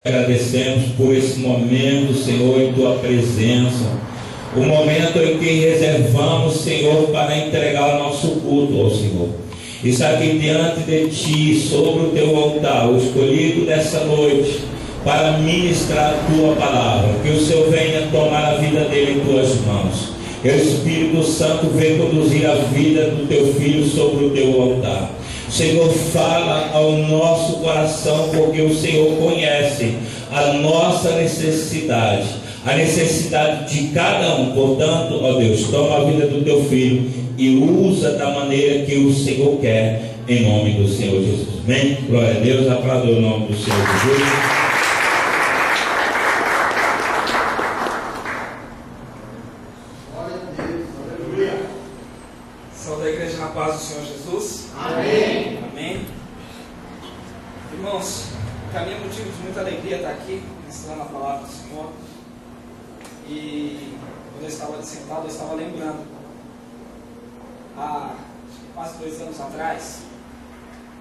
Agradecemos por esse momento, Senhor, em Tua presença. O momento em que reservamos, Senhor, para entregar o nosso culto ao Senhor. Está aqui diante de Ti, sobre o Teu altar, o escolhido dessa noite, para ministrar a Tua palavra. Que o Senhor venha tomar a vida dele em Tuas mãos. Que o Espírito Santo venha conduzir a vida do Teu Filho sobre o Teu altar. Senhor, fala ao nosso coração, porque o Senhor conhece a nossa necessidade, a necessidade de cada um. Portanto, ó Deus, toma a vida do Teu Filho e usa da maneira que o Senhor quer, em nome do Senhor Jesus. Amém? Glória a Deus, aplauda o nome do Senhor Jesus. Saúde a igreja na paz do Senhor Jesus. Amém. Amém. Irmãos, para mim é motivo de muita alegria estar aqui, ministrando a palavra do Senhor. E quando eu estava sentado, eu estava lembrando, há quase 2 anos atrás,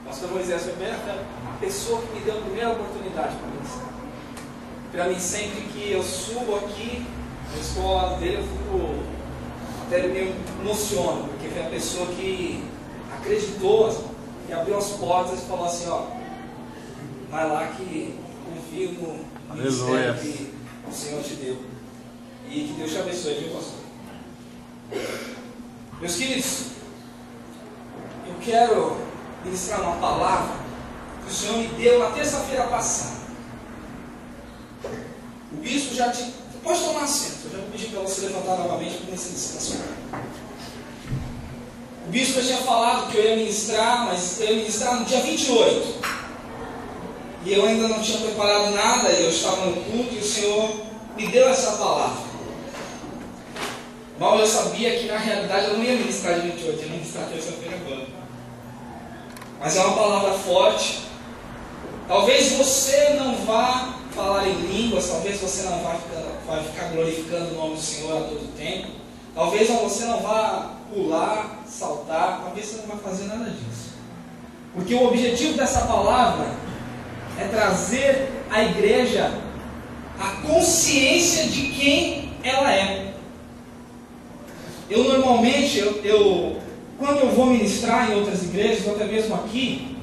o pastor Moisés foi a pessoa que me deu a primeira oportunidade para ministrar. Para mim, sempre que eu subo aqui, eu estou ao lado dele, eu fico até me emociono, porque foi a pessoa que acreditou e abriu as portas e falou assim: ó, vai lá que confio no ministério que o Senhor te deu. E que Deus te abençoe, viu, pastor? Meus queridos, eu quero ministrar uma palavra que o Senhor me deu na terça-feira passada. O bispo já te... Pode tomar assento, eu já vou pedir para você levantar novamente para você descansar. O bispo já tinha falado que eu ia ministrar, mas eu ia ministrar no dia 28. E eu ainda não tinha preparado nada, e eu estava no culto e o Senhor me deu essa palavra. Mal eu sabia que na realidade eu não ia ministrar dia 28, eu ia ministrar terça-feira agora. Mas é uma palavra forte. Talvez você não vá falar em línguas, talvez você não vai ficar glorificando o nome do Senhor a todo tempo. Talvez você não vá pular, saltar, talvez você não vai fazer nada disso. Porque o objetivo dessa palavra é trazer à igreja a consciência de quem ela é. Eu normalmente, quando eu vou ministrar em outras igrejas, ou até mesmo aqui,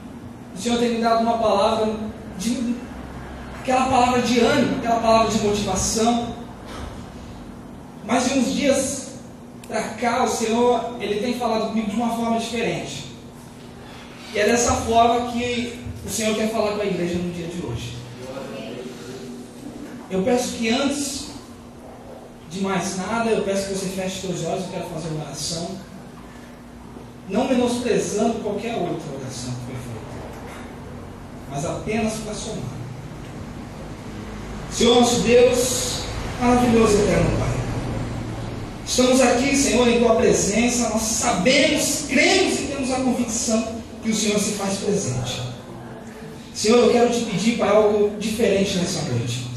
o Senhor tem me dado uma palavra aquela palavra de ânimo, aquela palavra de motivação. Mas de uns dias para cá, o Senhor, Ele tem falado comigo de uma forma diferente. E é dessa forma que o Senhor quer falar com a igreja no dia de hoje. Eu peço que antes de mais nada, eu peço que você feche seus olhos, eu quero fazer uma oração. Não menosprezando qualquer outra oração que foi feita, mas apenas para somar. Senhor nosso Deus, maravilhoso e eterno Pai, estamos aqui, Senhor, em Tua presença. Nós sabemos, cremos e temos a convicção que o Senhor se faz presente. Senhor, eu quero te pedir, Pai, algo diferente nessa noite.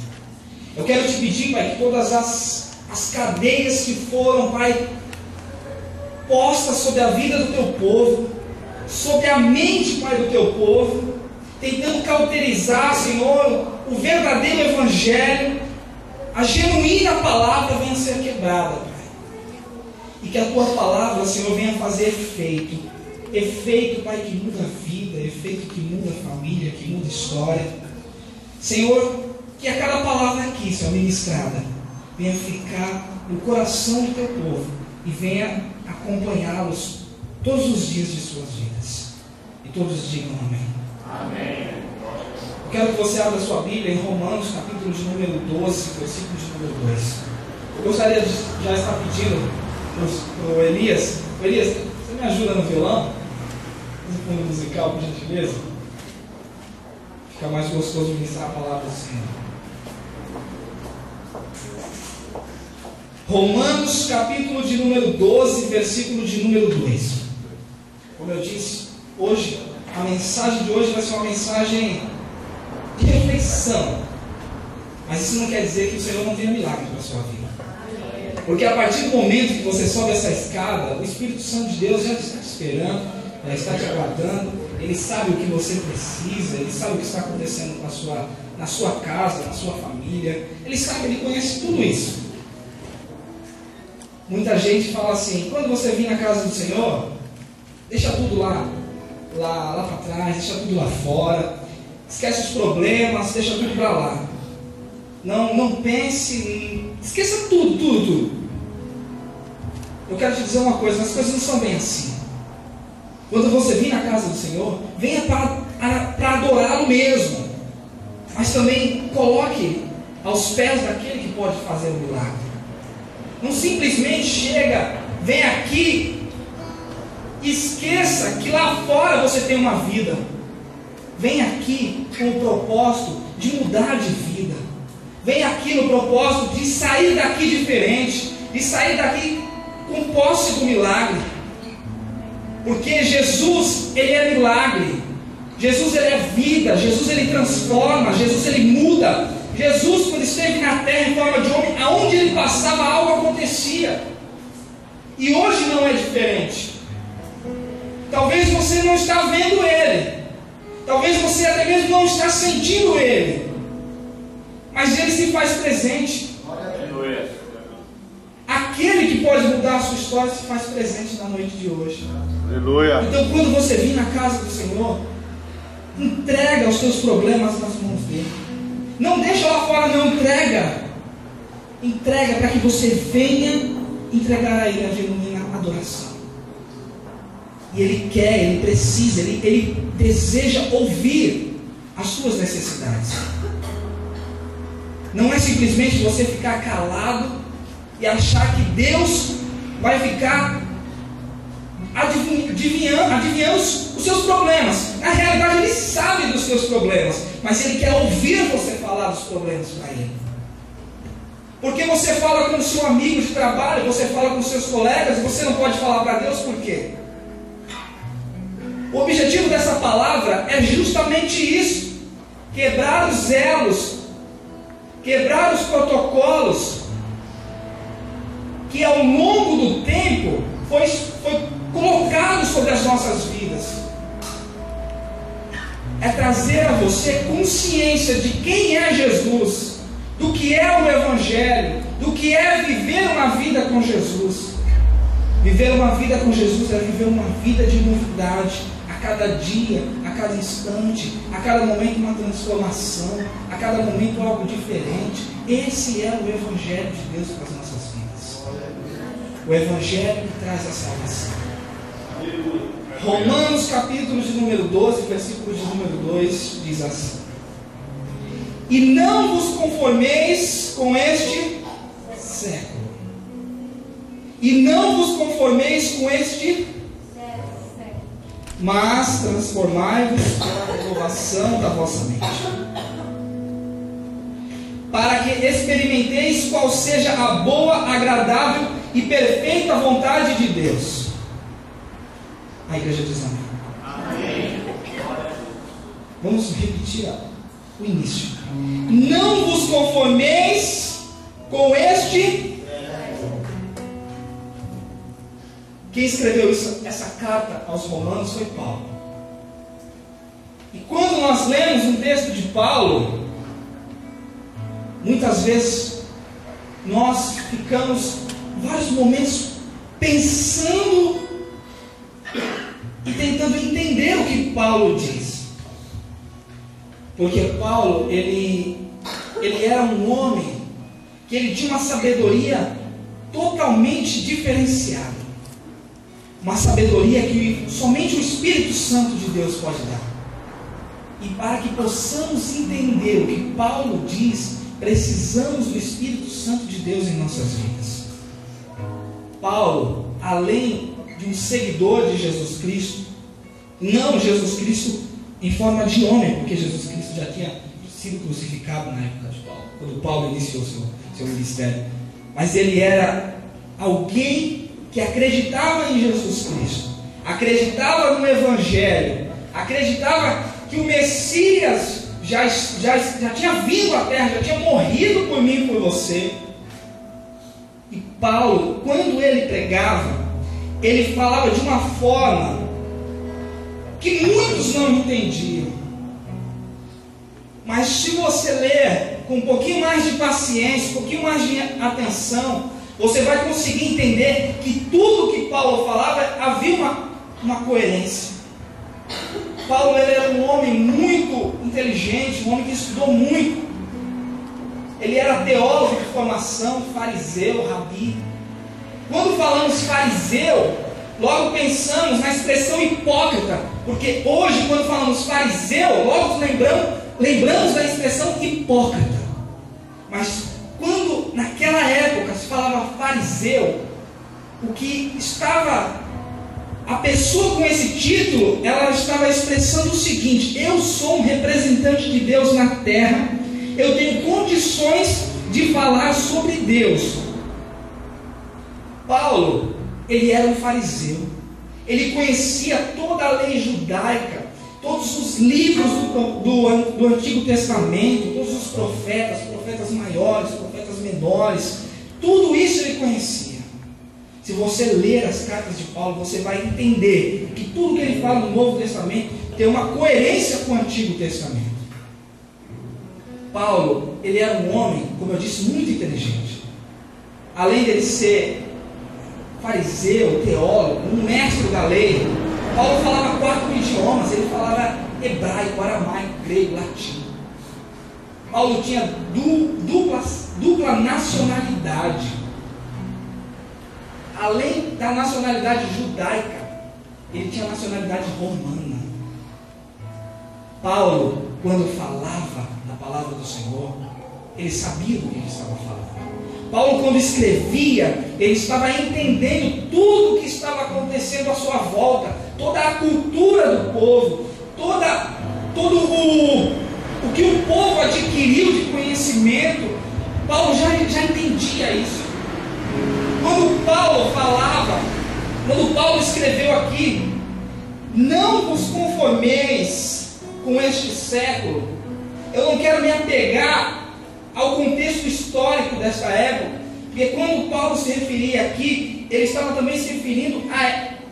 Eu quero te pedir, Pai, que todas as cadeias que foram, Pai, postas sobre a vida do Teu povo, sobre a mente, Pai, do Teu povo, tentando cauterizar, Senhor, o verdadeiro Evangelho, a genuína palavra venha a ser quebrada, Pai. E que a Tua palavra, Senhor, venha fazer efeito. Efeito, Pai, que muda a vida, efeito que muda a família, que muda a história. Senhor, que a cada palavra aqui, Senhor, ministrada, venha ficar no coração do Teu povo e venha acompanhá-los todos os dias de suas vidas. E todos digam amém. Amém. Eu quero que você abra sua Bíblia em Romanos, capítulo de número 12, versículo de número 2. Eu gostaria de já estar pedindo para o Elias. Elias, você me ajuda no violão? No fundo musical, por gentileza? Fica mais gostoso de ministrar a palavra do Senhor. Romanos, capítulo de número 12, versículo de número 2. Como eu disse, hoje, a mensagem de hoje vai ser uma mensagem de reflexão. Mas isso não quer dizer que o Senhor não tenha milagre para a sua vida. Porque a partir do momento que você sobe essa escada, o Espírito Santo de Deus já está te esperando, já está te aguardando. Ele sabe o que você precisa, Ele sabe o que está acontecendo com a na sua casa, na sua família. Ele sabe, Ele conhece tudo isso. Muita gente fala assim: quando você vir na casa do Senhor, deixa tudo lá para trás, deixa tudo lá fora, esquece os problemas, deixa tudo para lá. Não pense, esqueça tudo. Eu quero te dizer uma coisa: as coisas não são bem assim. Quando você vir na casa do Senhor, venha para adorá-lo mesmo, mas também coloque aos pés daquele que pode fazer o milagre. Não simplesmente chega, vem aqui, esqueça que lá fora você tem uma vida. Vem aqui com o propósito de mudar de vida. Vem aqui no propósito de sair daqui diferente, de sair daqui com posse do milagre. Porque Jesus, Ele é milagre. Jesus, Ele é vida. Jesus, Ele transforma. Jesus, Ele muda. Jesus, quando esteve na terra em forma de homem, aonde Ele passava, algo acontecia. E hoje não é diferente. Talvez você não está vendo Ele. Talvez você até mesmo não está sentindo Ele. Mas Ele se faz presente. Aquele que pode mudar a sua história se faz presente na noite de hoje. Aleluia. Então, quando você vir na casa do Senhor, entrega os seus problemas nas mãos dele. Não deixa lá fora, não. Entrega para que você venha entregar a Ele a genuína adoração. E Ele quer, Ele precisa, Ele deseja ouvir as suas necessidades. Não é simplesmente você ficar calado e achar que Deus vai ficar adivinhando os seus problemas. Na realidade, Ele sabe dos seus problemas, mas Ele quer ouvir você falar dos problemas para Ele. Porque você fala com o seu amigo de trabalho, você fala com os seus colegas, você não pode falar para Deus, por quê? O objetivo dessa palavra é justamente isso: quebrar os elos, quebrar os protocolos que ao longo do tempo foi colocado sobre as nossas vidas. É trazer a você consciência de quem é Jesus, do que é o Evangelho, do que é viver uma vida com Jesus. Viver uma vida com Jesus é viver uma vida de novidade. A cada dia, a cada instante, a cada momento uma transformação, a cada momento algo diferente. Esse é o Evangelho de Deus para as nossas vidas. O Evangelho que traz a salvação. Romanos capítulo de número 12, versículo de número 2, diz assim: e não vos conformeis com este século, e não vos conformeis com este, mas transformai-vos pela renovação da vossa mente, para que experimenteis qual seja a boa, agradável e perfeita vontade de Deus. A igreja diz amém. Vamos repetir o início. Não vos conformeis com este. Quem escreveu essa carta aos Romanos foi Paulo. E quando nós lemos um texto de Paulo, muitas vezes nós ficamos vários momentos pensando e tentando entender o que Paulo diz. Porque Paulo, ele era um homem que ele tinha uma sabedoria totalmente diferenciada. Uma sabedoria que somente o Espírito Santo de Deus pode dar. E para que possamos entender o que Paulo diz, precisamos do Espírito Santo de Deus em nossas vidas. Paulo, além de um seguidor de Jesus Cristo, não Jesus Cristo em forma de homem, porque Jesus Cristo já tinha sido crucificado na época de Paulo, quando Paulo iniciou seu ministério, mas ele era alguém que acreditava em Jesus Cristo, acreditava no Evangelho, acreditava que o Messias já tinha vindo à terra, já tinha morrido por mim e por você. E Paulo, quando ele pregava, ele falava de uma forma que muitos não entendiam. Mas se você ler com um pouquinho mais de paciência, um pouquinho mais de atenção, você vai conseguir entender que tudo que Paulo falava havia uma coerência. Paulo ele era um homem muito inteligente, um homem que estudou muito. Ele era teólogo de formação, fariseu, rabi. Quando falamos fariseu, logo pensamos na expressão hipócrita, porque hoje, quando falamos fariseu, logo lembramos da expressão hipócrita. Mas quando naquela época se falava fariseu, o que estava, a pessoa com esse título, ela estava expressando o seguinte: eu sou um representante de Deus na terra, eu tenho condições de falar sobre Deus. Paulo, ele era um fariseu, ele conhecia toda a lei judaica, todos os livros do Antigo Testamento, todos os profetas maiores, profetas menores, tudo isso ele conhecia. Se você ler as cartas de Paulo, você vai entender que tudo que ele fala no Novo Testamento tem uma coerência com o Antigo Testamento. Paulo, ele era um homem, como eu disse, muito inteligente. Além dele ser fariseu, teólogo, um mestre da lei, Paulo falava 4 idiomas. Ele falava hebraico, aramaico, grego, latim. Paulo tinha dupla nacionalidade. Além da nacionalidade judaica, ele tinha nacionalidade romana. Paulo, quando falava da palavra do Senhor, ele sabia do que ele estava falando. Paulo, quando escrevia, ele estava entendendo tudo o que estava acontecendo à sua volta, toda a cultura do povo, todo o que o povo adquiriu de conhecimento. Paulo já entendia isso. Quando Paulo escreveu aqui: não vos conformeis com este século, eu não quero me apegar ao contexto histórico dessa época, porque quando Paulo se referia aqui, ele estava também se referindo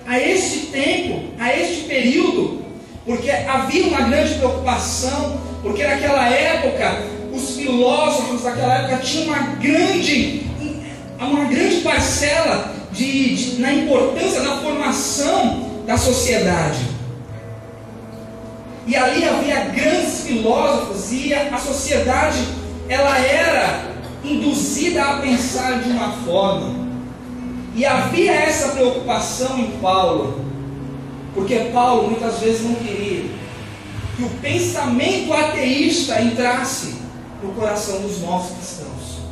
a este tempo, a este período, porque havia uma grande preocupação, porque naquela época, os filósofos daquela época tinham uma grande parcela na importância da formação da sociedade. E ali havia grandes filósofos, e a sociedade ela era induzida a pensar de uma forma. E havia essa preocupação em Paulo, porque Paulo muitas vezes não queria que o pensamento ateísta entrasse no coração dos novos cristãos.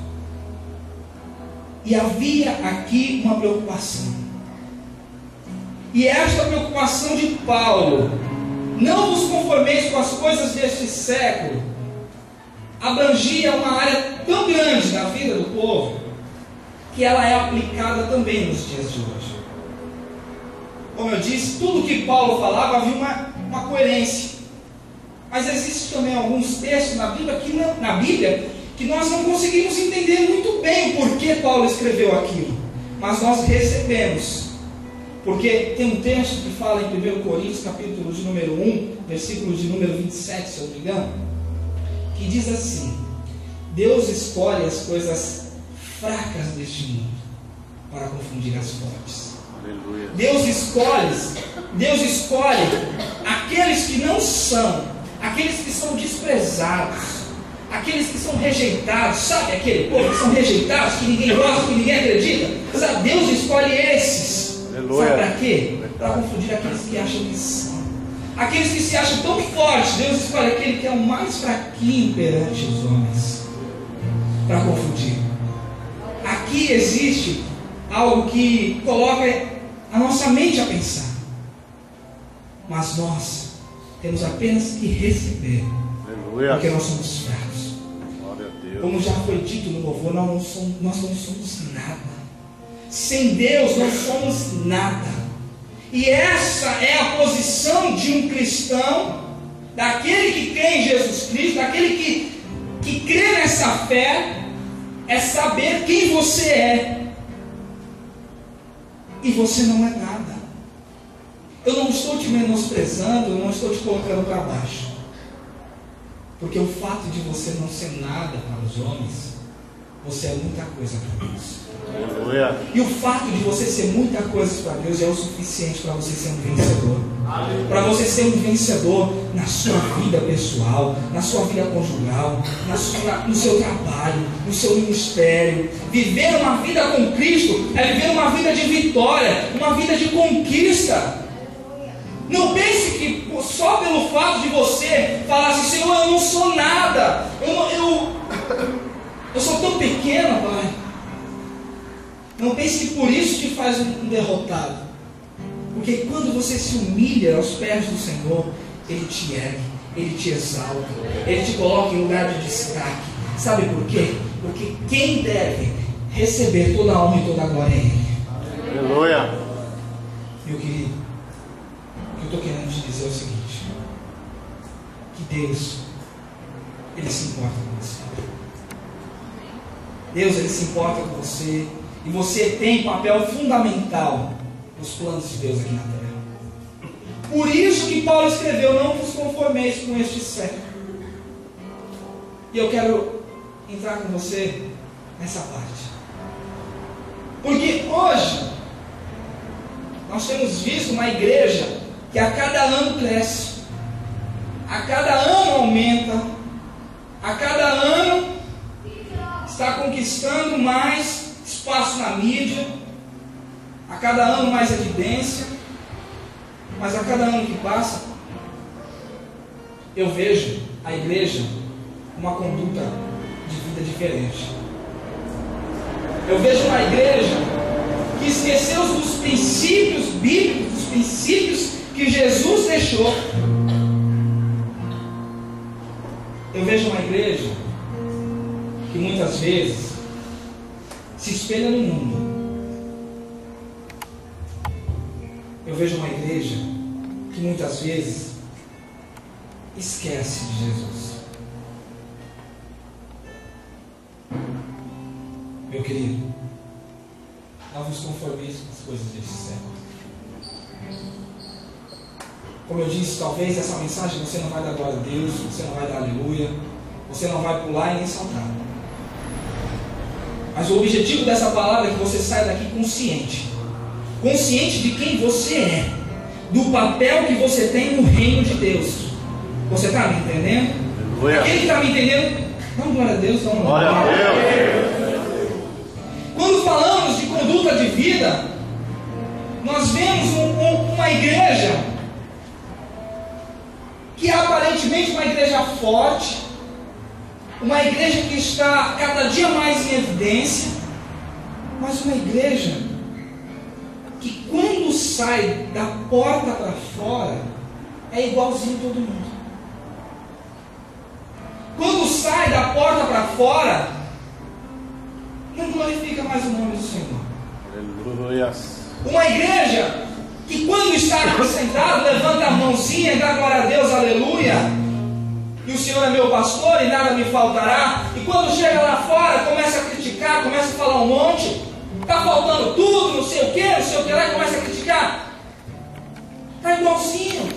E havia aqui uma preocupação. E esta preocupação de Paulo, não vos conformeis com as coisas deste século, abrangia uma área tão grande na vida do povo, que ela é aplicada também nos dias de hoje. Como eu disse, tudo que Paulo falava havia uma coerência. Mas existem também alguns textos na Bíblia que nós não conseguimos entender muito bem o porquê Paulo escreveu aquilo. Mas nós recebemos. Porque tem um texto que fala em 1 Coríntios, capítulo de número 1, versículo de número 27, se eu não me engano, que diz assim: Deus escolhe as coisas fracas deste mundo para confundir as fortes. Aleluia. Deus escolhe aqueles que não são, aqueles que são desprezados, aqueles que são rejeitados. Sabe aquele povo que são rejeitados, que ninguém gosta, que ninguém acredita? Sabe, Deus escolhe esses. Aleluia. Sabe para quê? Para confundir aqueles que acham que são. Aqueles que se acham tão fortes, Deus escolhe aquele que é o mais fraquinho perante os homens, para confundir. Aqui existe algo que coloca a nossa mente a pensar. Mas nós temos apenas que receber. Aleluia. Porque nós somos fracos. Glória a Deus. Como já foi dito no louvor, nós não somos nada. Sem Deus não somos nada. E essa é a posição de um cristão, daquele que crê em Jesus Cristo, daquele que crê nessa fé, é saber quem você é. E você não é nada. Eu não estou te menosprezando, eu não estou te colocando para baixo. Porque o fato de você não ser nada para os homens, você é muita coisa para Deus. Aleluia. E o fato de você ser muita coisa para Deus é o suficiente para você ser um vencedor. Para você ser um vencedor na sua vida pessoal, na sua vida conjugal, no seu trabalho, no seu ministério. Viver uma vida com Cristo é viver uma vida de vitória, uma vida de conquista. Não pense que só pelo fato de você falar assim: Senhor, eu não sou nada, eu sou tão pequeno, Pai. Não pense que por isso te faz um derrotado. Porque quando você se humilha aos pés do Senhor, Ele te ergue, Ele te exalta, Ele te coloca em lugar de destaque. Sabe por quê? Porque quem deve receber toda a honra e toda a glória é Ele. Aleluia. Meu querido, o que eu estou querendo te dizer é o seguinte: que Deus, Ele se importa com você. Deus, Ele se importa com você. E você tem papel fundamental nos planos de Deus aqui na terra. Por isso que Paulo escreveu: não vos conformeis com este século. E eu quero entrar com você nessa parte. Porque hoje nós temos visto uma igreja que a cada ano cresce, a cada ano aumenta, a cada ano está conquistando mais espaço na mídia, a cada ano mais evidência, mas a cada ano que passa, eu vejo a igreja com uma conduta de vida diferente. Eu vejo uma igreja que esqueceu dos princípios bíblicos, dos princípios que Jesus deixou. Eu vejo uma igreja que muitas vezes se espelha no mundo. Eu vejo uma igreja que muitas vezes esquece de Jesus. Meu querido, não vos conformeis com as coisas deste século. Como eu disse, talvez essa mensagem você não vai dar glória a Deus, você não vai dar aleluia, você não vai pular e nem saltar. Mas o objetivo dessa palavra é que você saia daqui consciente de quem você é, do papel que você tem no reino de Deus. Você está me entendendo? Aquele que está me entendendo, dá uma glória a Deus, dá uma glória a Deus. Quando falamos de conduta de vida, nós vemos uma igreja que é aparentemente uma igreja forte, uma igreja que está cada dia mais em evidência, mas uma igreja que quando sai da porta para fora é igualzinho a todo mundo. Quando sai da porta para fora, não glorifica mais o nome do Senhor. Aleluia. Uma igreja que quando está aqui sentado, levanta a mãozinha, dá glória a Deus, aleluia, e o Senhor é meu pastor e nada me faltará. E quando chega lá fora, começa a criticar, começa a falar um monte, está faltando tudo, não sei o que lá, e começa a criticar. Está igualzinho.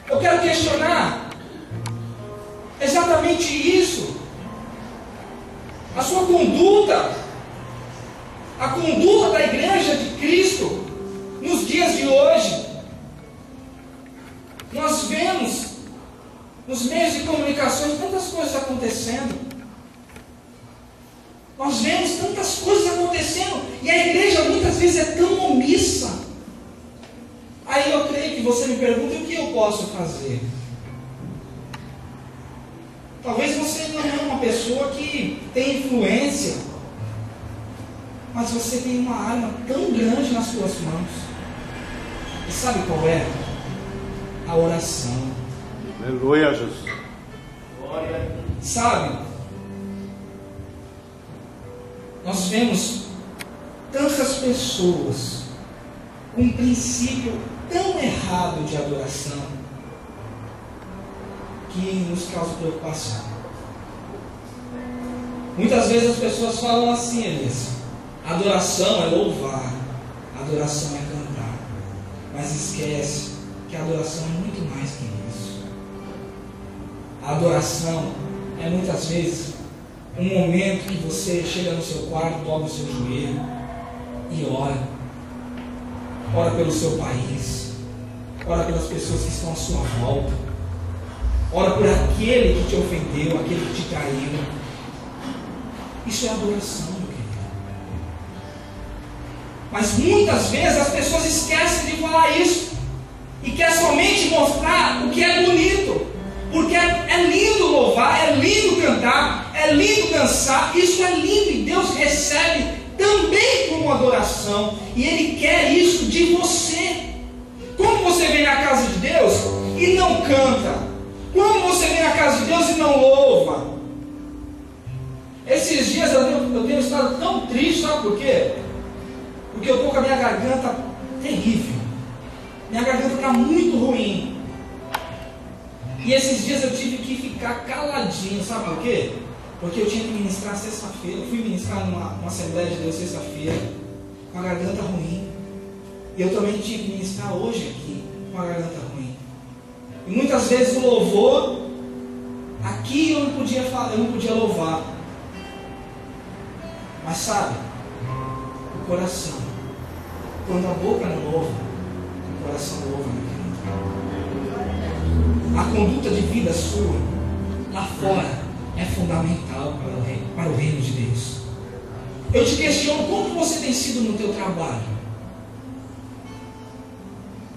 Eu quero questionar exatamente isso. A sua conduta, a conduta da igreja de Cristo nos dias de hoje. Nós vemos nos meios de comunicações tantas coisas acontecendo. Nós vemos tantas coisas acontecendo e a igreja muitas vezes é tão omissa. Aí eu creio que você me pergunta: o que eu posso fazer? Talvez você não é uma pessoa que tem influência, mas você tem uma arma tão grande nas suas mãos. E sabe qual é? A oração. Aleluia, Jesus. Sabe? Nós vemos tantas pessoas com um princípio tão errado de adoração que nos causa preocupação. Muitas vezes as pessoas falam assim: Elias, adoração é louvar, adoração é cantar, mas esquece que a adoração é muito mais que isso. A adoração é muitas vezes um momento que você chega no seu quarto, dobra o seu joelho e ora. Ora pelo seu país, ora pelas pessoas que estão à sua volta, ora por aquele que te ofendeu, aquele que te traiu. Isso é adoração, meu querido. Mas muitas vezes as pessoas esquecem de falar isso e quer somente mostrar o que é bonito, porque é lindo louvar, é lindo cantar, é lindo dançar. Isso é lindo e Deus recebe também como adoração, e Ele quer isso de você. Como você vem na casa de Deus e não canta? Como você vem na casa de Deus e não louva? Esses dias eu tenho estado tão triste, sabe por quê? Porque eu estou com a minha garganta terrível. Minha garganta está muito ruim. E esses dias eu tive que ficar caladinho, sabe por quê? Porque eu tinha que ministrar sexta-feira. Eu fui ministrar numa Assembleia de Deus sexta-feira, com a garganta ruim. E eu também tive que ministrar hoje aqui, com a garganta ruim. E muitas vezes o louvor, aqui eu não podia falar, eu não podia louvar. Mas sabe, o coração, quando a boca não louva, o coração louva, meu querido. A conduta de vida sua, lá fora, é fundamental para o reino de Deus. Eu te questiono, como você tem sido no teu trabalho?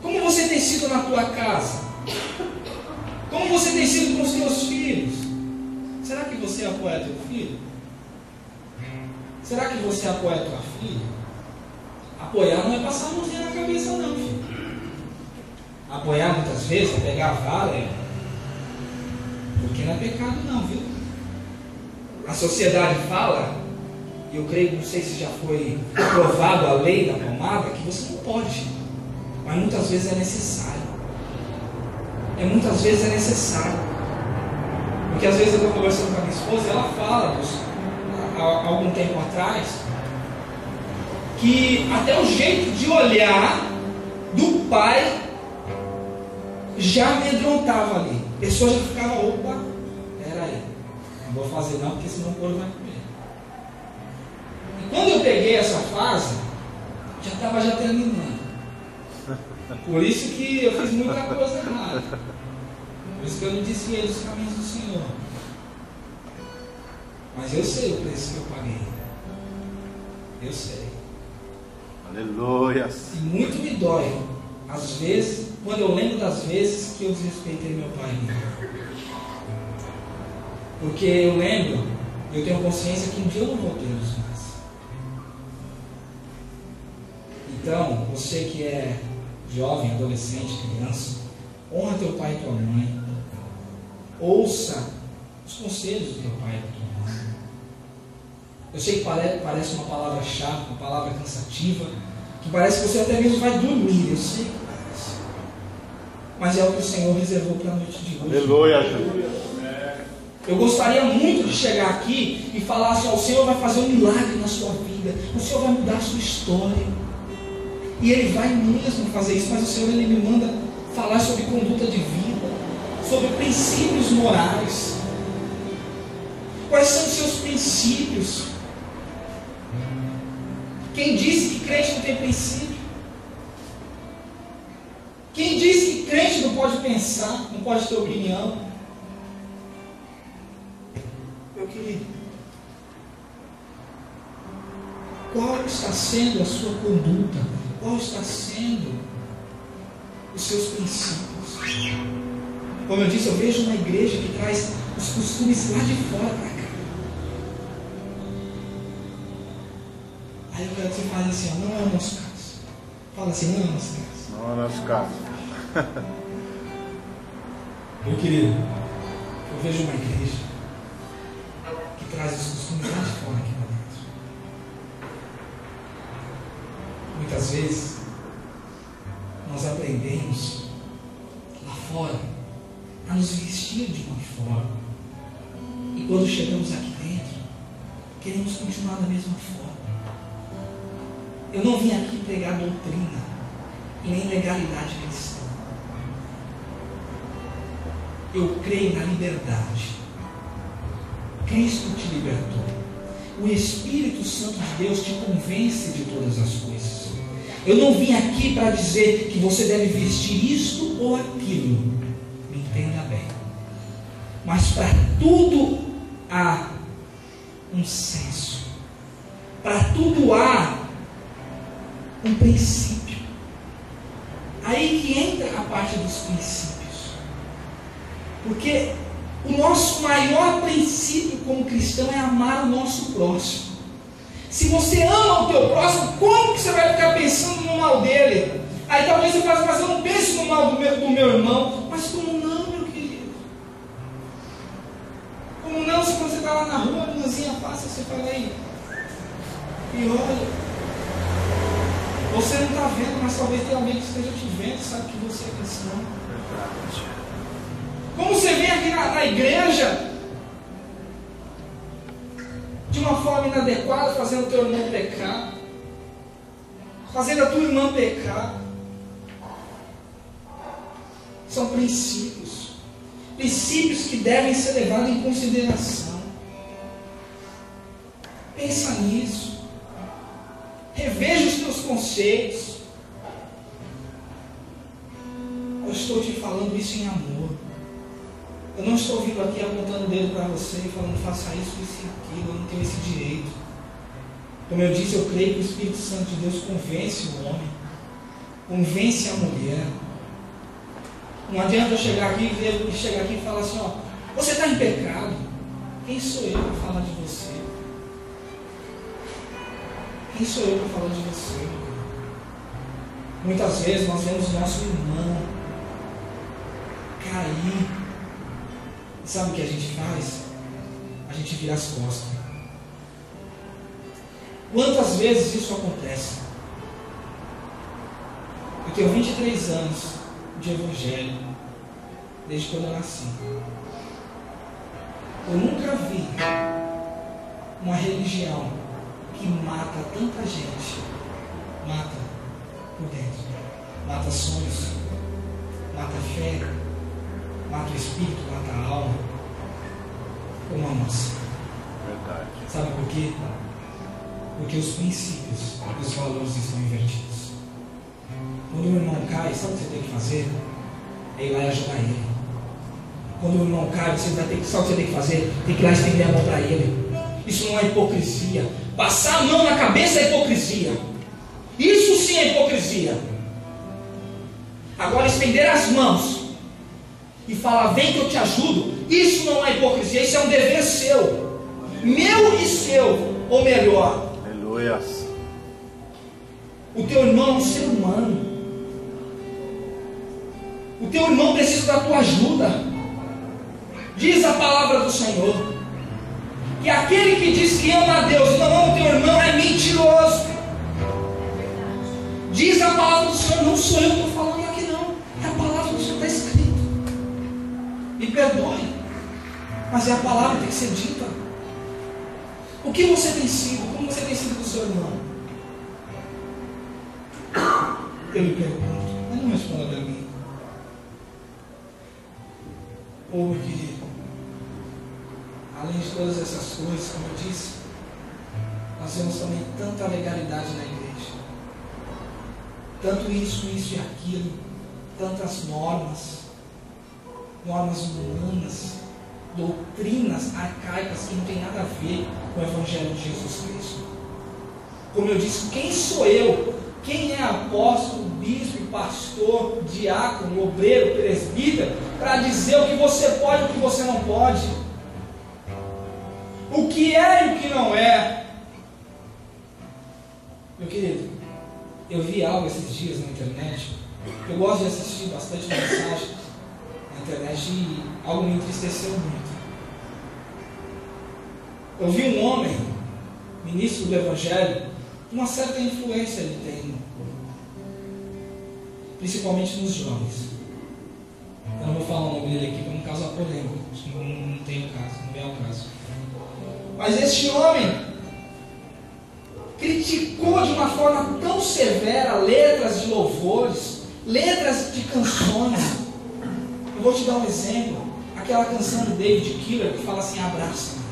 Como você tem sido na tua casa? Como você tem sido com os teus filhos? Será que você apoia teu filho? Será que você apoia tua filha? Apoiar não é passar a mãozinha na cabeça não, filho. Apoiar muitas vezes é pegar a vara, porque não é pecado não, viu? A sociedade fala, e eu creio, não sei se já foi aprovado a lei da pomada, que você não pode, mas muitas vezes é necessário. Muitas vezes é necessário. Porque às vezes eu estou conversando com a minha esposa e ela fala, há algum tempo atrás, que até o jeito de olhar do pai já amedrontava ali. A pessoa já ficava, opa, peraí, não vou fazer não, porque senão o couro vai comer. E quando eu peguei essa fase, já estava terminando. Por isso que eu fiz muita coisa errada. Por isso que eu não desviei dos caminhos do Senhor. Mas eu sei o preço que eu paguei. Eu sei. Aleluia. E muito me dói, às vezes, quando eu lembro das vezes que eu desrespeitei meu pai e minha mãe. Porque eu lembro, eu tenho consciência que um dia eu não vou tê-los mais. Então, você que é jovem, adolescente, criança, honra teu pai e tua mãe. Ouça os conselhos do teu pai e da tua mãe. Eu sei que parece uma palavra chata, uma palavra cansativa, que parece que você até mesmo vai dormir. Eu sei que parece. Mas é o que o Senhor reservou para a noite de hoje. Aleluia. Eu gostaria muito de chegar aqui e falar assim: o Senhor vai fazer um milagre na sua vida, o Senhor vai mudar a sua história. E Ele vai mesmo fazer isso, mas o Senhor, Ele me manda falar sobre conduta de vida, sobre princípios morais. Quais são os seus princípios? Quem disse que crente não tem princípio? Quem disse que crente não pode pensar, não pode ter opinião? Meu querido, qual está sendo a sua conduta? Qual está sendo os seus princípios? Como eu disse, eu vejo uma igreja que traz os costumes lá de fora para cá. Aí eu quero que você fale assim: não é o nosso caso. Fala assim: não é o nosso caso. Não é o nosso caso. Meu querido, eu vejo uma igreja que traz os costumes lá de fora aqui para dentro. Muitas vezes nós aprendemos lá fora a nos vestir de uma forma, e quando chegamos aqui dentro queremos continuar da mesma forma. Eu não vim aqui pregar doutrina e nem legalidade cristã. Eu creio na liberdade. Cristo te libertou. O Espírito Santo de Deus te convence de todas as coisas. Eu não vim aqui para dizer que você deve vestir isto ou aquilo. Me entenda bem. Mas para tudo há um senso. Para tudo há um princípio. Aí que entra a parte dos princípios. Porque o nosso maior princípio como cristão é amar o nosso próximo. Se você ama o teu próximo, como que você vai ficar pensando no mal dele? Aí talvez você fale, mas eu não penso no mal do meu irmão. Mas como não, meu querido? Como não, se quando você está lá na rua, a irmãzinha passa, você fala aí, e olha, você não está vendo, mas talvez tenha alguém que esteja te vendo, sabe que você é cristão. Como você vem aqui na igreja de uma forma inadequada, fazendo o teu irmão pecar, fazendo a tua irmã pecar. São princípios que devem ser levados em consideração. Pensa nisso, reveja os teus conceitos. Eu estou te falando isso em amor. Eu não estou vindo aqui apontando o dedo para você e falando, faça isso e aquilo, eu não tenho esse direito. Como eu disse, eu creio que o Espírito Santo de Deus convence o homem, convence a mulher. Não adianta eu chegar aqui e falar assim, ó, você está em pecado. Quem sou eu para falar de você? Quem sou eu para falar de você? Muitas vezes nós vemos nosso irmão cair. Sabe o que a gente faz? A gente vira as costas. Quantas vezes isso acontece? Eu tenho 23 anos de evangelho, desde quando eu nasci. Eu nunca vi uma religião que mata tanta gente. Mata por dentro. Mata sonhos. Mata fé. Mata o espírito, mata a alma, como a nossa. Verdade. Sabe por quê? Porque os princípios, os valores estão invertidos. Quando o irmão cai, sabe o que você tem que fazer? É ir lá e ajudar ele. Quando o irmão cai, sabe o que você tem que fazer? Tem que ir lá e estender a mão para ele. Isso não é hipocrisia. Passar a mão na cabeça é hipocrisia. Isso sim é hipocrisia. Agora, estender as mãos e falar, vem que eu te ajudo, isso não é hipocrisia, isso é um dever seu, meu e seu, ou melhor, Aleluia. o teu irmão é um ser humano, o teu irmão precisa da tua ajuda. Diz a palavra do Senhor que aquele que diz que ama a Deus e não ama o teu irmão é mentiroso. Diz a palavra do Senhor, não sou eu que estou falando aqui não, é a palavra do Senhor, está escrito. Me perdoe, mas é a palavra que tem que ser dita. O que você tem sido? Como você tem sido do seu irmão? Eu lhe pergunto, mas não responda para mim. Meu querido, além de todas essas coisas, como eu disse, nós vemos também tanta legalidade na igreja, tanto isso e aquilo, tantas normas humanas, doutrinas arcaicas que não tem nada a ver com o Evangelho de Jesus Cristo. Como eu disse, quem sou eu? Quem é apóstolo, bispo, pastor, diácono, obreiro, presbítero, para dizer o que você pode e o que você não pode? O que é e o que não é? Meu querido, eu vi algo esses dias na internet. Eu gosto de assistir bastante mensagem na internet e algo me entristeceu muito. Eu vi um homem, ministro do Evangelho, uma certa influência ele tem, principalmente nos jovens. Eu não vou falar o nome dele aqui para não causar polêmica, não tem o caso, não é o caso. Mas este homem criticou de uma forma tão severa letras de louvores, letras de canções. Eu vou te dar um exemplo. aquela canção do David Killer que fala assim: abraça-me.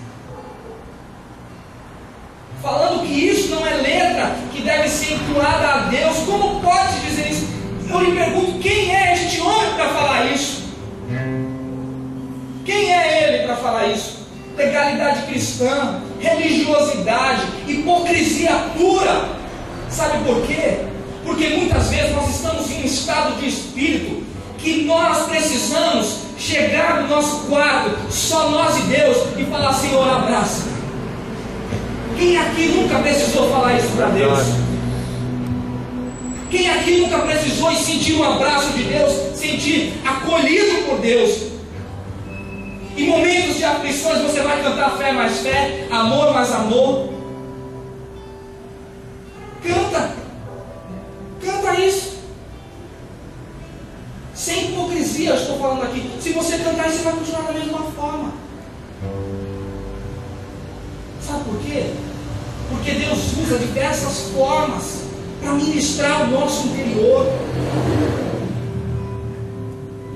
Falando que isso não é letra que deve ser entoada a Deus. Como pode dizer isso? Eu lhe pergunto, quem é este homem para falar isso? Quem é ele para falar isso? Legalidade cristã, religiosidade, hipocrisia pura. Sabe por quê? Porque muitas vezes nós estamos em um estado de espírito que nós precisamos chegar no nosso quarto, só nós e Deus, e falar: Senhor, abraça. Quem aqui nunca precisou falar isso para Deus? Quem aqui nunca precisou e sentir um abraço de Deus, sentir acolhido por Deus? Em momentos de aflições você vai cantar fé mais fé, amor mais amor. Canta isso. Sem hipocrisia, eu estou falando aqui. Se você cantar isso, você vai continuar da mesma forma. Sabe por quê? Porque Deus usa diversas formas para ministrar o nosso interior.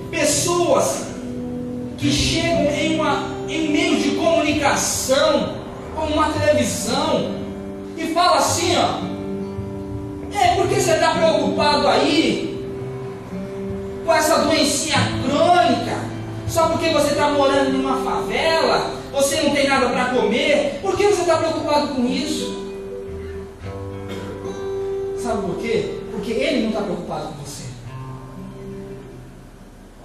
Pessoas que chegam em meio de comunicação, como uma televisão, e falam assim, porque você está preocupado aí com essa doencinha crônica, só porque você está morando em uma favela, você não tem nada para comer, por que você está preocupado com isso? Sabe por quê? Porque ele não está preocupado com você.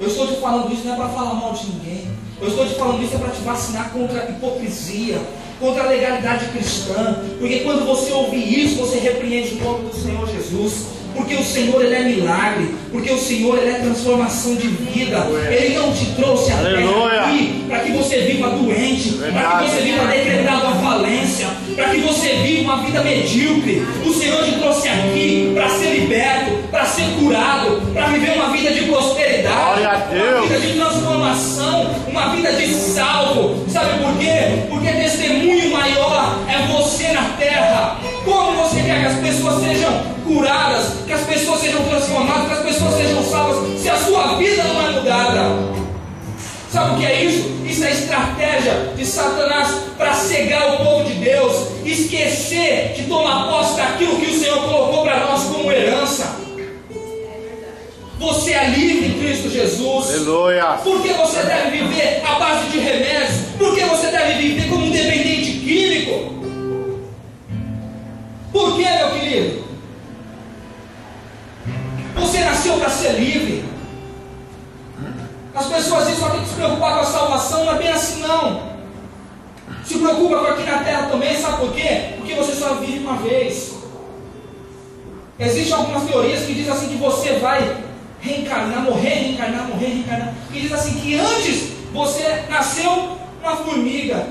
Eu estou te falando isso não é para falar mal de ninguém. Eu estou te falando isso é para te vacinar contra a hipocrisia, contra a legalidade cristã. Porque quando você ouvir isso, você repreende o nome do Senhor Jesus. Porque o Senhor, Ele é milagre. Porque o Senhor, Ele é transformação de vida. Ele não te trouxe a terra aqui para que você viva doente, para que você viva decretado a falência, para que você viva uma vida medíocre. O Senhor te trouxe aqui para ser liberto, para ser curado, para viver uma vida de prosperidade, uma vida de transformação, uma vida de salvo. Sabe por quê? Porque testemunho maior é você na terra. Como você quer que as pessoas sejam curadas, que as pessoas sejam transformadas, que as pessoas sejam salvas, se a sua vida não é mudada? Sabe o que é isso? Isso é estratégia de Satanás para cegar o povo de Deus, esquecer de tomar posse daquilo que o Senhor colocou para nós como herança. Você é livre em Cristo Jesus. Aleluia. Por que você deve viver à base de remédios? Por que você deve viver como um dependente químico? Por que, meu querido? Você nasceu para ser livre. As pessoas dizem só tem que se preocupar com a salvação. Não é bem assim não. Se preocupa com aqui na terra também. Sabe por quê? Porque você só vive uma vez. Existem algumas teorias que dizem assim que você vai reencarnar, morrer, reencarnar, morrer, reencarnar. Que diz assim que antes você nasceu uma formiga,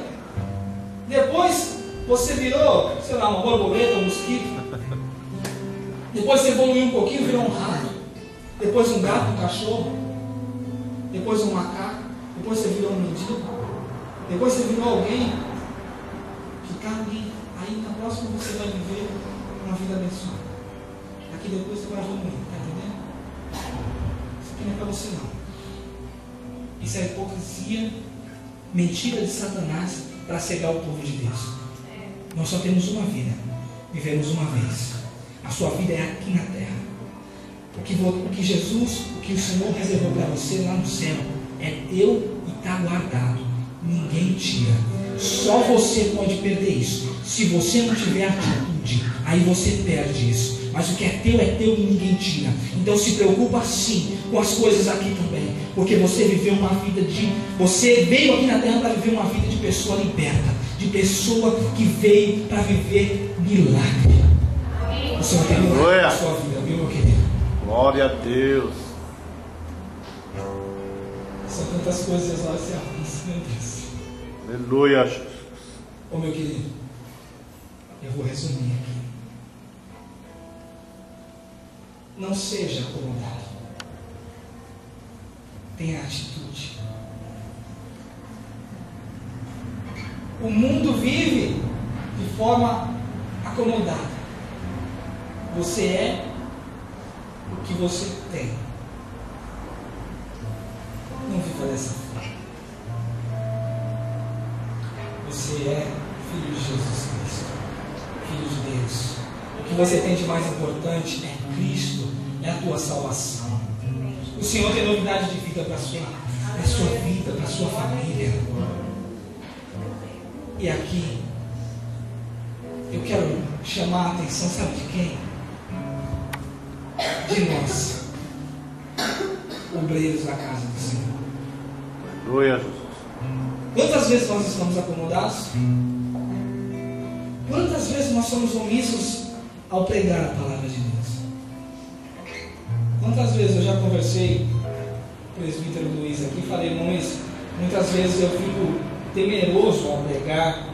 depois você virou, sei lá, uma borboleta, um mosquito. Depois você evoluiu um pouquinho, virou um rato. Depois um gato, um cachorro. Depois um macaco. Depois você virou um mendigo. Depois você virou alguém que está ali. Aí na próxima você vai viver uma vida abençoada. Aqui depois você vai evoluir, está entendendo? Isso aqui não é para você não. Isso é hipocrisia, mentira de Satanás para cegar o povo de Deus. Nós só temos uma vida, vivemos uma vez. A sua vida é aqui na terra. O que Jesus, o que o Senhor reservou para você lá no céu é teu e está guardado. Ninguém tira. Só você pode perder isso. Se você não tiver atitude, aí você perde isso. Mas o que é teu e ninguém tira. Então se preocupa sim com as coisas aqui também. Porque você viveu uma vida de... Você veio aqui na terra para viver uma vida de pessoa liberta. De pessoa que veio para viver milagre. O Senhor tem milagre na sua vida, viu, meu querido? Glória a Deus. São tantas coisas lá se avançam, meu Deus. Aleluia, Jesus. Ô meu querido, eu vou resumir aqui. Não seja acomodado. Tenha atitude. O mundo vive de forma acomodada. Você é o que você tem. Não viva dessa forma. Você é filho de Jesus Cristo, filho de Deus. O que você tem de mais importante é Cristo, é a tua salvação. O Senhor tem novidade de vida para a sua vida, para a sua família. E aqui, eu quero chamar a atenção, sabe de quem? De nós, obreiros da casa do Senhor. Aleluia, Jesus. Quantas vezes nós estamos acomodados? Quantas vezes nós somos omissos ao pregar a palavra de Deus? Quantas vezes eu já conversei com o presbítero Luiz aqui e falei, Luiz, muitas vezes eu fico temeroso ao pregar,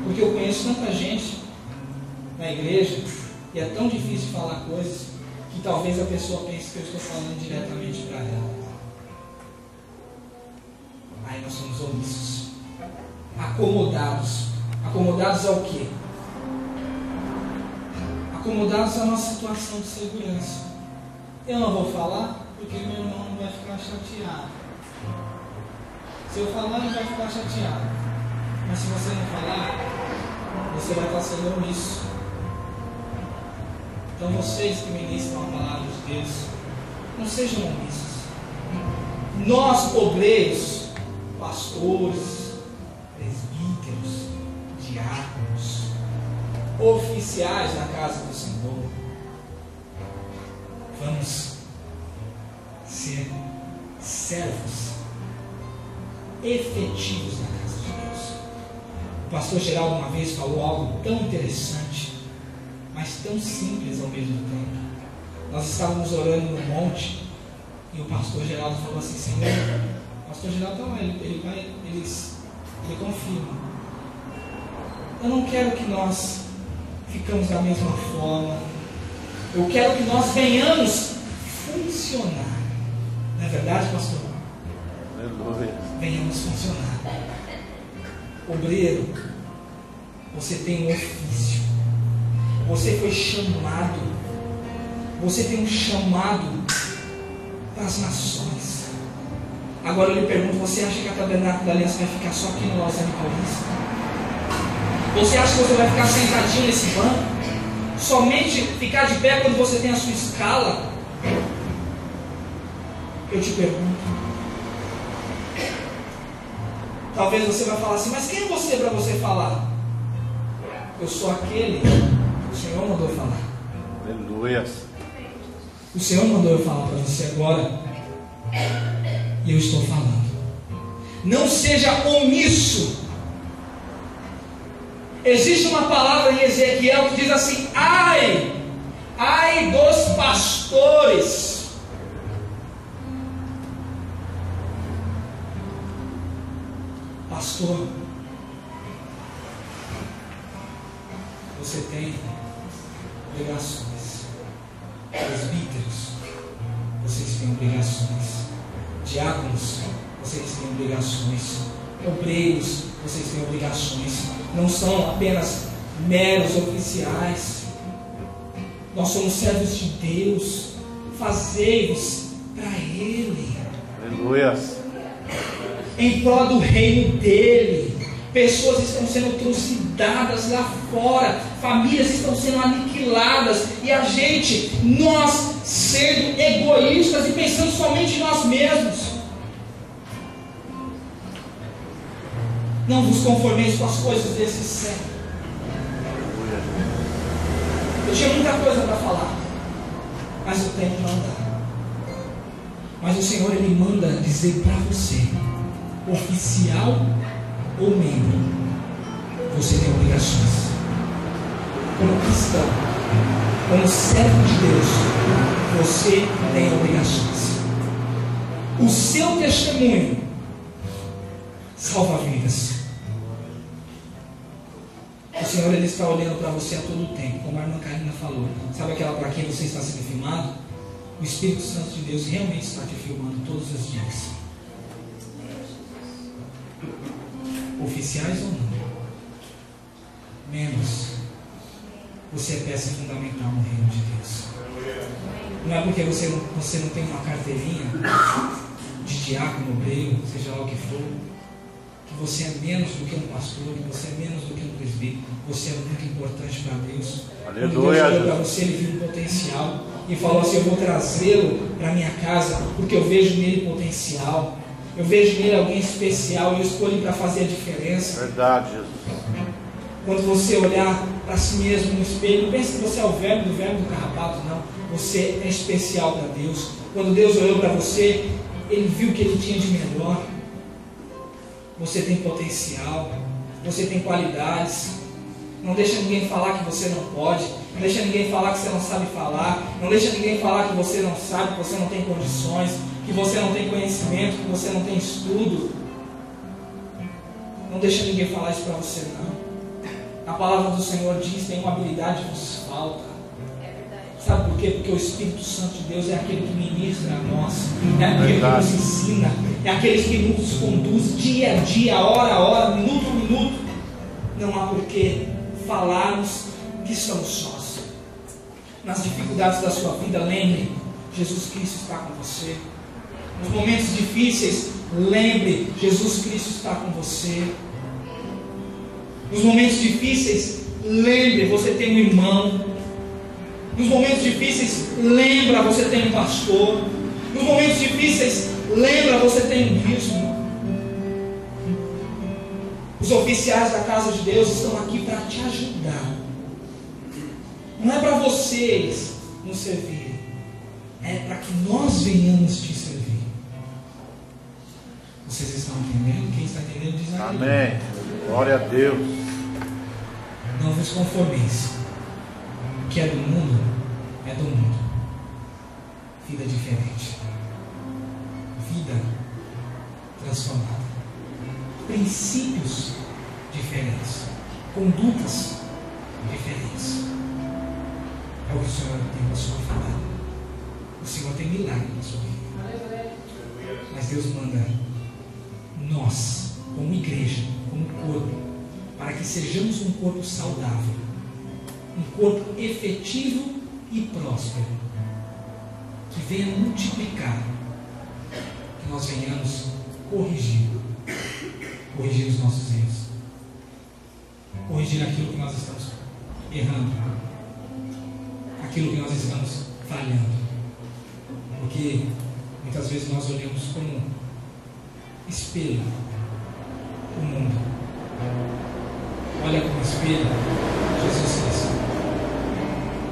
porque eu conheço tanta gente na igreja e é tão difícil falar coisas que talvez a pessoa pense que eu estou falando diretamente para ela. Aí nós somos omissos, acomodados. Acomodados ao quê? Acomodados à nossa situação de segurança. Eu não vou falar porque meu irmão não vai ficar chateado. Se eu falar, ele vai ficar chateado. Mas se você não falar, você vai estar sendo omisso. Então vocês que ministram a palavra de Deus, não sejam omissos. Nós, obreiros, pastores, presbíteros, diáconos, oficiais na casa do Senhor, vamos ser servos efetivos na casa de Deus. O pastor Geraldo uma vez falou algo tão interessante, mas tão simples ao mesmo tempo. Nós estávamos orando no monte e o pastor Geraldo falou assim, Senhor, o pastor Geraldo ele confirma, eu não quero que nós ficamos da mesma forma, eu quero que nós venhamos funcionar. Não é verdade, pastor? Aleluia. Venhamos funcionar. Obreiro, você tem um ofício, você foi chamado, você tem um chamado para as nações. Agora eu lhe pergunto, você acha que a Tabernáculo da Aliança vai ficar só aqui no Lausanne Paulista? Você acha que você vai ficar sentadinho nesse banco? Somente ficar de pé quando você tem a sua escala? Eu te pergunto. Talvez você vai falar assim, mas quem é você para você falar? Eu sou aquele que o Senhor mandou falar. Aleluia. O Senhor mandou eu falar para você agora. E eu estou falando. Não seja omisso. Existe uma palavra em Ezequiel que diz assim, ai dos pastores. Pastor, você tem obrigações. Presbíteros, vocês têm obrigações. Diáconos, vocês têm obrigações. Obreiros, vocês têm obrigações. Não são apenas meros oficiais. Nós somos servos de Deus. Fazei-vos para Ele. Aleluia. Em prol do reino dele. Pessoas estão sendo trucidadas lá fora, famílias estão sendo aniquiladas, e a gente, nós sendo egoístas e pensando somente em nós mesmos. Não vos conformeis com as coisas desse século. Eu tinha muita coisa para falar, mas o tempo não dá. Mas o Senhor, Ele manda dizer para você, oficial ou membro, você tem obrigações. Como cristão, como servo de Deus, você tem obrigações. O seu testemunho salva vidas. O Senhor, Ele está olhando para você a todo tempo, como a irmã Karina falou. Sabe aquela para quem você está sendo filmado? O Espírito Santo de Deus realmente está te filmando todos os dias. Oficiais ou não, membros, você é peça fundamental no reino de Deus. Não é porque você não tem uma carteirinha de diácono, obreiro, seja lá o que for, que você é menos do que um pastor, que você é menos do que um presbítero, você é muito importante para Deus. Aleluia. Quando Deus olhou para você, Ele viu um potencial e falou assim: eu vou trazê-lo para minha casa, porque eu vejo nele potencial, eu vejo nele alguém especial, e eu escolhi para fazer a diferença. Verdade, Jesus. Quando você olhar para si mesmo no espelho, não pense que você é o verme do carrapato, não. Você é especial para Deus. Quando Deus olhou para você, Ele viu o que Ele tinha de melhor. Você tem potencial, você tem qualidades. Não deixa ninguém falar que você não pode, não deixa ninguém falar que você não sabe falar, não deixa ninguém falar que você não sabe, que você não tem condições, que você não tem conhecimento, que você não tem estudo. Não deixa ninguém falar isso para você, não. A palavra do Senhor diz: nenhuma habilidade vos falta. Sabe por quê? Porque o Espírito Santo de Deus é aquele que ministra a nós, é aquele que nos ensina, é aquele que nos conduz dia a dia, hora a hora, minuto a minuto. Não há por que falarmos que estamos sós. Nas dificuldades da sua vida, lembre: Jesus Cristo está com você. Nos momentos difíceis, lembre: Jesus Cristo está com você. Nos momentos difíceis, lembre: você tem um irmão. Nos momentos difíceis, lembra: você tem um pastor. Nos momentos difíceis, lembra: você tem um bispo. Os oficiais da casa de Deus estão aqui para te ajudar. Não é para vocês nos servirem, é para que nós venhamos te servir. Vocês estão entendendo? Quem está entendendo diz amém. Amém. Glória a Deus. Não vos conformeis. O que é do mundo é do mundo. Vida diferente. Vida transformada. Princípios diferentes. Condutas diferentes. É o que o Senhor tem para a sua vida. O Senhor tem milagre na sua vida. Mas Deus manda nós, como igreja, como corpo, para que sejamos um corpo saudável, um corpo efetivo e próspero, que venha multiplicar, que nós venhamos corrigir os nossos erros, corrigir aquilo que nós estamos errando, aquilo que nós estamos falhando, porque muitas vezes nós olhamos como espelho o mundo. Olha como espelho Jesus Cristo.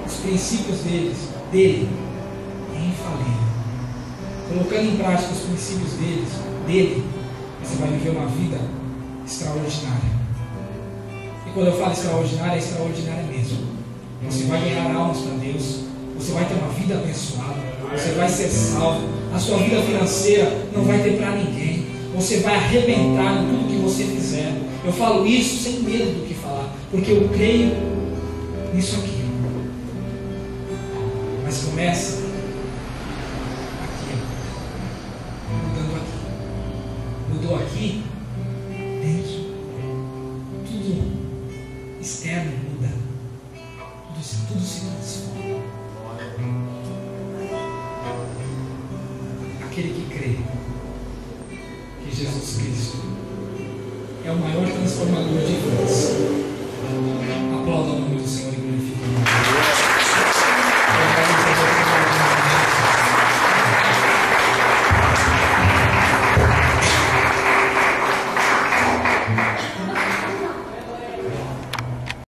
Os princípios dele é infalível. Colocando em prática os princípios dele, você vai viver uma vida extraordinária. E quando eu falo extraordinária, é extraordinária mesmo. Você vai ganhar almas para Deus. Você vai ter uma vida abençoada. Você vai ser salvo. A sua vida financeira não vai ter para ninguém. Você vai arrebentar em tudo que você fizer. Eu falo isso sem medo do que falar, porque eu creio nisso aqui. Mas começa aqui, mudando aqui. Mudou aqui, dentro. Tudo externo muda. Tudo se transforma. Aquele que crê que Jesus Cristo é o maior transformador de vidas